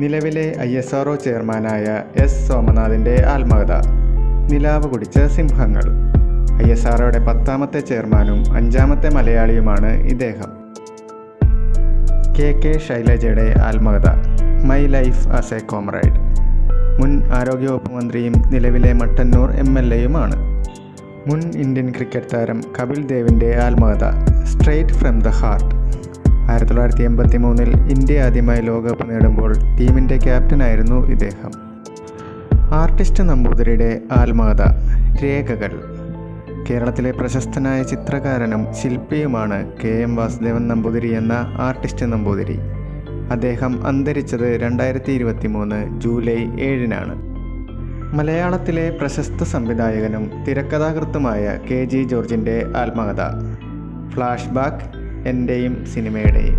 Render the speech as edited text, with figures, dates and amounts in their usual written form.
നിലവിലെ ISRO ചെയർമാനായ S. സോമനാഥിൻ്റെ ആത്മകഥ. നിലാവ് കുടിച്ച സിംഹങ്ങൾ. ISROയുടെ 10ാമത്തെ ചെയർമാനും 5ാമത്തെ മലയാളിയുമാണ് ഇദ്ദേഹം. KK ശൈലജയുടെ ആത്മകഥ. My life as A comrade. മുൻ ആരോഗ്യവകുപ്പ് മന്ത്രിയും നിലവിലെ മട്ടന്നൂർ MLAയുമാണ്. മുൻ ഇന്ത്യൻ ക്രിക്കറ്റ് താരം കപിൽ ദേവിൻ്റെ ആത്മകഥ. Straight from the heart. 1983-ൽ ഇന്ത്യ ആദ്യമായി ലോകകപ്പ് നേടുമ്പോൾ ടീമിൻ്റെ ക്യാപ്റ്റനായിരുന്നു ഇദ്ദേഹം. ആർട്ടിസ്റ്റ് നമ്പൂതിരിയുടെ ആത്മകഥ. രേഖകൾ. കേരളത്തിലെ പ്രശസ്തനായ ചിത്രകാരനും ശില്പിയുമാണ് KM വാസുദേവൻ നമ്പൂതിരി എന്ന ആർട്ടിസ്റ്റ് നമ്പൂതിരി. അദ്ദേഹം അന്തരിച്ചത് 2023 ജൂലൈ 7-നാണ്. മലയാളത്തിലെ പ്രശസ്ത സംവിധായകനും തിരക്കഥാകൃത്തുമായ KG ജോർജിൻ്റെ ആത്മകഥ. Flash back. എൻ്റെയും സിനിമയുടെയും.